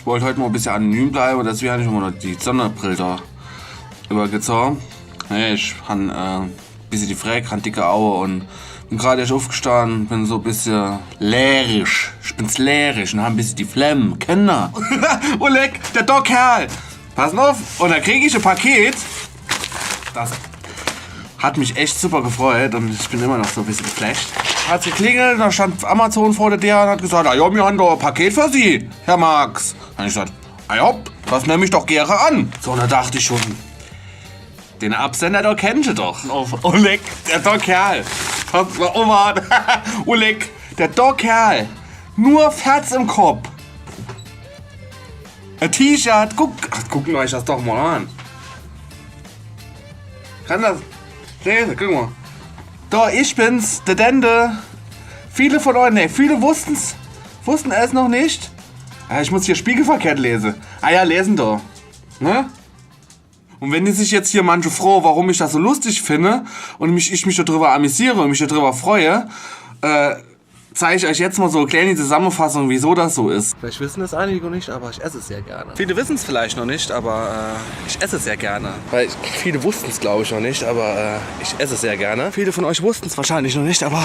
Ich wollte heute mal ein bisschen anonym bleiben, deswegen habe ich immer noch die Sonnenbrille da übergezogen. Nee, ich habe ein bisschen die Fräg, habe dicke Aue und bin gerade erst aufgestanden, bin so ein bisschen leerisch. Ich bin's leerisch und habe ein bisschen die Flemmen. Kenner. Oleg, der Kerl. Pass auf, und da kriege ich ein Paket. Das hat mich echt super gefreut und ich bin immer noch so ein bisschen geflasht. Hat geklingelt, da stand Amazon vor der Tür und hat gesagt, ja, wir haben doch ein Paket für Sie, Herr Marx. Dann habe ich gesagt, ja, das nehme ich doch gerne an. So, und da dachte ich schon, den Absender, da kennt ihr doch. Oleg, der Kerl. Oh Mann, Oleg, der Kerl. Nur Ferz im Kopf. Ein T-Shirt, gucken euch das doch mal an. Kann das lesen, guck mal. Da, ich bin's, der Dende. Viele von euch, ne, viele wussten es noch nicht. Ich muss hier spiegelverkehrt lesen. Ja, lesen doch. Ne? Und wenn die sich jetzt hier manche froh, warum ich das so lustig finde und ich mich darüber amüsiere und mich darüber freue, zeige ich euch jetzt mal so eine kleine Zusammenfassung, wieso das so ist. Vielleicht wissen es einige noch nicht, aber ich esse es sehr gerne. Viele wissen es vielleicht noch nicht, aber ich esse es sehr gerne. Weil viele wussten es, glaube ich, noch nicht, aber ich esse es sehr gerne. Viele von euch wussten es wahrscheinlich noch nicht, aber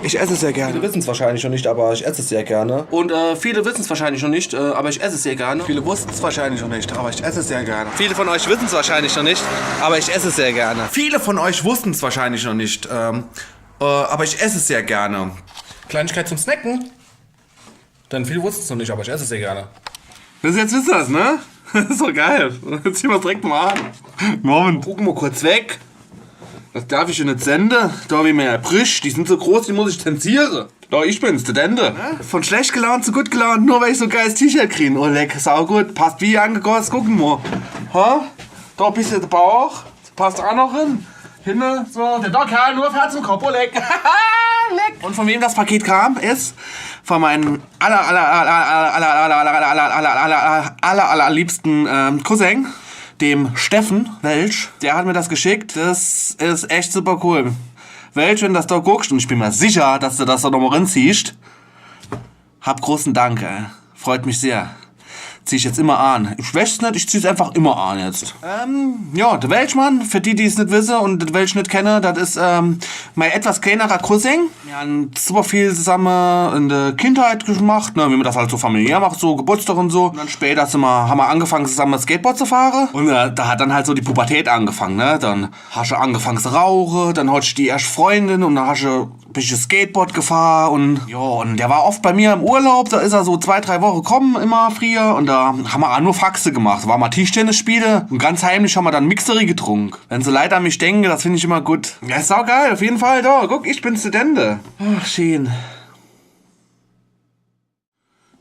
ich esse es sehr gerne. Viele wissen es wahrscheinlich noch nicht, aber ich esse es sehr gerne. Und viele wissen es wahrscheinlich noch nicht, aber ich esse es sehr gerne. Viele wussten es wahrscheinlich noch nicht, aber ich esse es sehr gerne. Viele von euch wissen es wahrscheinlich noch nicht, aber ich esse es sehr gerne. Viele von euch wussten es wahrscheinlich noch nicht, aber ich esse es sehr gerne. Kleinigkeit zum Snacken. Denn viele wussten es noch nicht, aber ich esse es sehr gerne. Jetzt wisst ihr das, ne? Das ist doch geil. Jetzt ziehen wir es direkt mal an. Moment. Gucken wir kurz weg. Das darf ich ja nicht senden. Da wie mir erbricht. Die sind so groß, die muss ich zensieren. Da, ich bin's, der Dende. Von schlecht gelaunt zu gut gelaunt, nur weil ich so ein geiles T-Shirt kriege. Oh, leck, saugut. Passt wie angegossen. Gucken wir. Ha? Da ein bisschen der Bauch. Das passt auch noch hin. Hinne, so. Der Kerl nur auf Herz und Kopf. Oh, leck. Und von wem das Paket kam, ist von meinem allerliebsten Cousin, dem Steffen Welch. Der hat mir das geschickt. Das ist echt super cool. Welch, wenn du das da guckst, und ich bin mir sicher, dass du das da nochmal reinziehst, hab großen Dank, ey. Freut mich sehr. Zieh ich jetzt immer an. Ich weiß nicht, ich zieh's einfach immer an jetzt. Ja, der Welchmann, für die es nicht wissen und den Welch nicht kennen, das ist mein etwas kleinerer Cousin. Wir haben super viel zusammen in der Kindheit gemacht, ne, wie man das halt so familiär macht, so Geburtstag und so. Und dann später haben wir angefangen zusammen Skateboard zu fahren. Und da hat dann halt so die Pubertät angefangen, ne. Dann hast du angefangen zu rauchen, dann hattest du die erste Freundin und dann hast du ein bisschen Skateboard gefahren und ja, und der war oft bei mir im Urlaub, da ist er so 2-3 Wochen gekommen, immer früher, und da haben wir auch nur Faxe gemacht. War mal Tischtennis spiele und ganz heimlich haben wir dann Mixery getrunken. Wenn sie leider an mich denken, das finde ich immer gut. Ja, ist auch geil, auf jeden Fall. Da, guck, ich bin Studente. Ach, schön.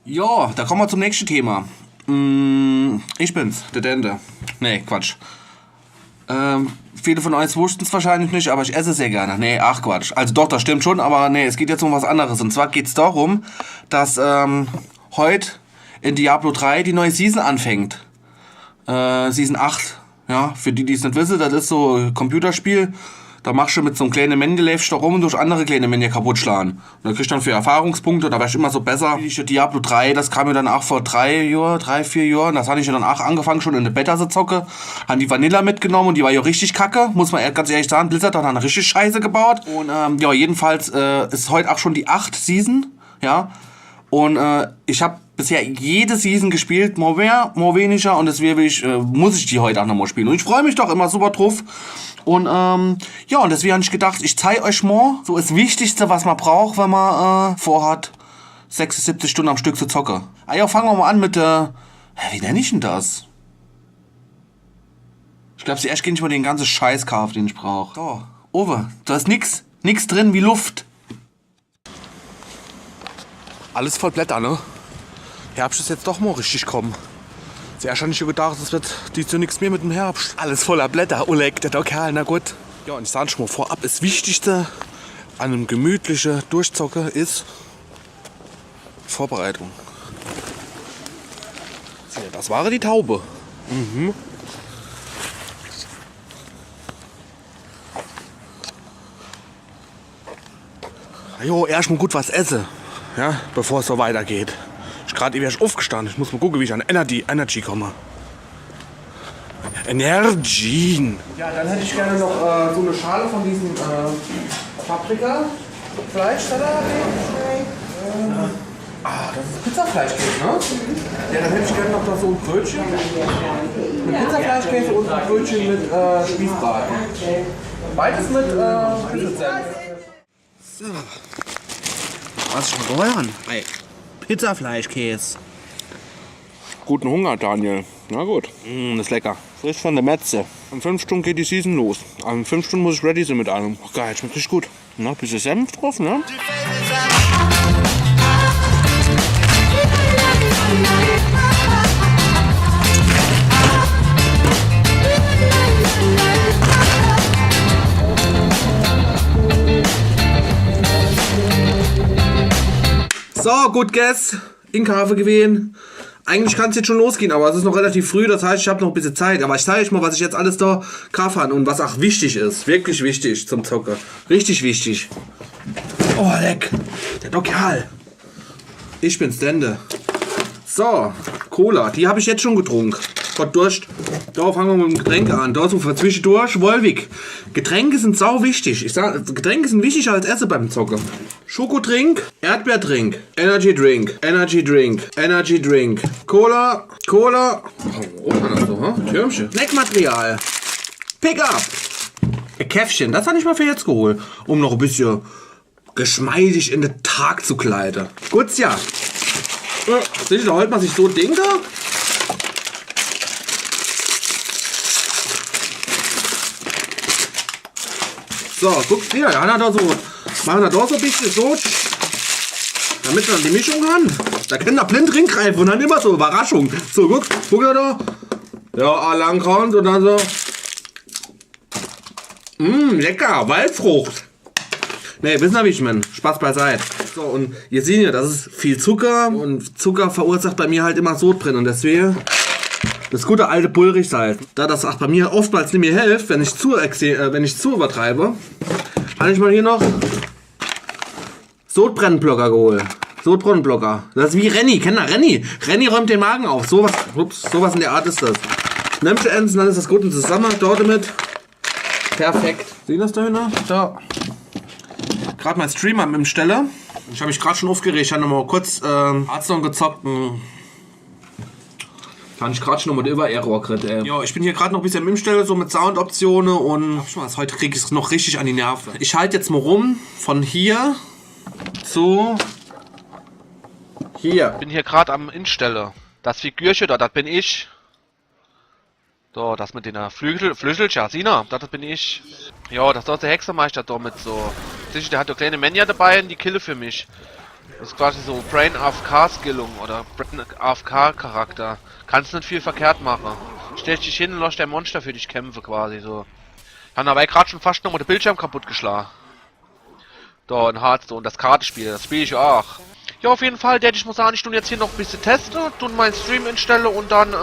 Ja, da kommen wir zum nächsten Thema. Ich bin's, der Dende. Nee, Quatsch. Viele von euch wussten es wahrscheinlich nicht, aber ich esse es sehr gerne. Nee, ach Quatsch. Also doch, das stimmt schon, aber nee, es geht jetzt um was anderes. Und zwar geht es darum, dass heute in Diablo 3 die neue Season anfängt. Season 8. Ja, für die es nicht wissen, das ist so ein Computerspiel. Da machst du mit so einem kleinen Männchen, läufst du rum und durch andere kleine Männchen kaputt schlagen. Und dann kriegst du dann für Erfahrungspunkte, da wärst du immer so besser. Diablo 3, das kam mir dann auch vor 3, 4 Jahren. Das hatte ich dann auch angefangen, schon in der Beta zu zocken. Haben die Vanilla mitgenommen und die war ja richtig kacke. Muss man ganz ehrlich sagen, Blizzard hat dann richtig Scheiße gebaut. Und ja, jedenfalls ist heute auch schon die 8 Season. Ja. Und ich habe bisher jede Season gespielt, mal mehr, mal weniger. Und deswegen muss ich die heute auch nochmal spielen. Und ich freue mich doch immer super drauf. Und ja, und deswegen habe ich gedacht, ich zeige euch mal so das Wichtigste, was man braucht, wenn man vorhat, 76 Stunden am Stück zu zocken. Ah ja, fangen wir mal an mit wie nenne ich denn das? Ich glaube, zuerst gehe ich mal den ganzen Scheiß kaufen, den ich brauche. Da, Owe, da ist nix drin wie Luft. Alles voll Blätter, ne? Herbst ist jetzt doch mal richtig kommen. Zuerst habe ich gedacht, es wird dies nichts mehr mit dem Herbst. Alles voller Blätter, Oleg, der Kerl, na gut. Ja, und ich sage schon mal vorab, das Wichtigste an einem gemütlichen Durchzocken ist Vorbereitung. So, das war die Taube. Mhm. Jo, erstmal gut was essen, ja, bevor es so weitergeht. Ich gerade eben aufgestanden. Ich muss mal gucken, wie ich an Energy komme. Energien. Ja, dann hätte ich gerne noch so eine Schale von diesem Paprika-Fleischsalat. Das ist Pizzafleischkäse, ne? Ja, dann hätte ich gerne noch so ein Brötchen. Mit Pizzafleischkäse und ein Brötchen mit Spießbraten. Beides mit Pizza. So. Was ist schon geheuern? Hey. Pizzafleischkäse. Guten Hunger, Daniel. Na gut. Das ist lecker. Frisch von der Metze. In 5 Stunden geht die Season los. Aber in 5 Stunden muss ich ready sein mit allem. Oh, geil, schmeckt richtig gut. Na, bisschen Senf drauf, ne? So, gut, Guess. In Kaffee gewesen. Eigentlich kann es jetzt schon losgehen, aber es ist noch relativ früh, das heißt, ich habe noch ein bisschen Zeit. Aber ich zeige euch mal, was ich jetzt alles da Kaffee habe und was auch wichtig ist. Wirklich wichtig zum Zocker. Richtig wichtig. Oh, leck. Der Dokal. Ich bin's, Dende. So, Cola. Die habe ich jetzt schon getrunken. Gott Durst. Da fangen wir mit dem Getränk an. Da so für zwischendurch. Wolwig. Getränke sind sau wichtig. Ich sag, Getränke sind wichtiger als Essen beim Zocken. Schokotrink, Erdbeertrink, Energy Drink, Energy Drink, Energy Drink, Cola, Cola. Oh, das so, hm? Türmchen. Snackmaterial. Pickup. Ein Käffchen. Das habe ich mal für jetzt geholt. Um noch ein bisschen geschmeidig in den Tag zu kleiden. Gut, ja. Seht ihr, da holt man sich so ein Ding da. So, guckt hier, da so, machen wir da so ein bisschen so, damit man die Mischung kann. Da können wir blind ringreifen und dann immer so Überraschung. So, guck da. Ja, langkommt und dann so. Lecker, Waldfrucht. Ne, wissen wir, wie ich meine. Spaß beiseite. So, und ihr seht ja, das ist viel Zucker und Zucker verursacht bei mir halt immer Sodbrennen und deswegen das gute alte Bullrichsalz. Da das auch bei mir oftmals nicht mehr hilft, wenn ich zu übertreibe, habe ich mal hier noch Sodbrennblocker geholt. Sodbrennblocker. Das ist wie Renny. Kennt ihr Renny? Renny räumt den Magen auf. Sowas in der Art ist das. Nimmst du eins, dann ist das gut und zusammen. Dort mit. Perfekt. Sehen das da hinten? Da. Gerade mein Stream am im Stelle. Ich habe mich gerade schon aufgeregt. Ich habe noch mal kurz Hearthstone gezockt. Kann ich gerade schon noch mal über Error gekriegt, ey. Ja, ich bin hier gerade noch ein bisschen im Stelle, so mit Soundoptionen und heute kriege ich es noch richtig an die Nerven. Ich halte jetzt mal rum von hier zu hier. Ich bin hier gerade am Instelle. Das Figürchen da, das bin ich. So, das mit den Flügelchen, Sina, das bin ich. Ja, das ist der Hexermeister da mit so. Sicher, der hat doch kleine Männer dabei und die Kille für mich. Das ist quasi so Brain AFK Skillung oder Brain AFK Charakter. Kannst nicht viel verkehrt machen. Stellst dich hin und lässt der Monster für dich kämpfen quasi so. Haben dabei gerade schon fast noch mal den Bildschirm kaputt geschlagen. Da in Hearthstone, das Kartenspiel, das spiele ich auch. Ja, auf jeden Fall, ich muss sagen, ich tue jetzt hier noch ein bisschen testen, tun meinen Stream instelle und dann,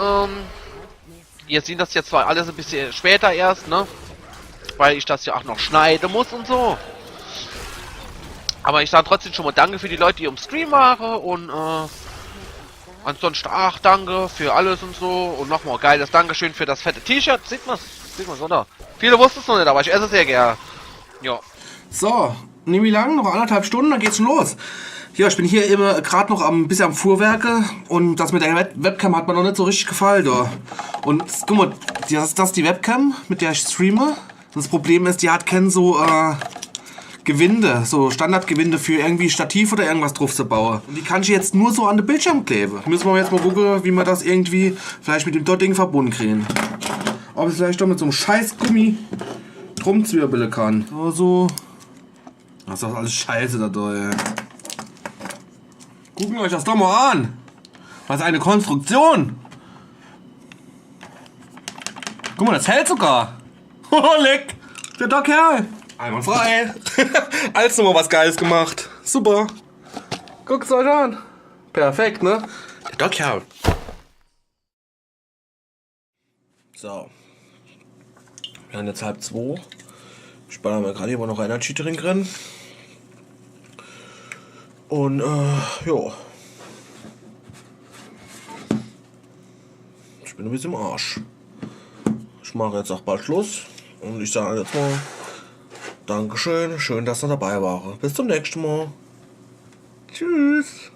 ihr seht das jetzt zwar alles ein bisschen später erst, ne? Weil ich das ja auch noch schneiden muss und so. Aber ich sage trotzdem schon mal danke für die Leute, die im Stream waren und ansonsten auch danke für alles und so und nochmal geiles Dankeschön für das fette T-Shirt. Sieht man's, oder? Viele wussten es noch nicht, aber ich esse es sehr gerne. Ja. So, nicht wie lang, noch 1,5 Stunden, dann geht's schon los. Ja, ich bin hier immer gerade noch ein bisschen am Fuhrwerke und das mit der Webcam hat mir noch nicht so richtig gefallen da. Und guck mal, das ist die Webcam, mit der ich streame. Das Problem ist, die hat kein so Gewinde, so Standardgewinde für irgendwie Stativ oder irgendwas drauf zu bauen. Und die kann ich jetzt nur so an den Bildschirm kleben. Müssen wir jetzt mal gucken, wie wir das irgendwie vielleicht mit dem Ding verbunden kriegen. Ob ich vielleicht doch mit so einem scheiß Gummi drum zwirbeln kann. So. Das ist doch alles scheiße da, ey. Gucken euch das doch mal an. Was eine Konstruktion. Guck mal, das hält sogar. Oh, leck. Der Kerl. Einwandfrei. Alles nochmal was Geiles gemacht. Super. Guckt's euch an. Perfekt, ne? Der Kerl. So. Wir haben jetzt 1:30. Ich baller mir gerade hier noch Energy Drink drin. Und, jo. bin ein bisschen im Arsch. Ich mache jetzt auch bald Schluss. Und ich sage jetzt mal, Dankeschön, schön, dass ihr dabei wart. Bis zum nächsten Mal. Tschüss.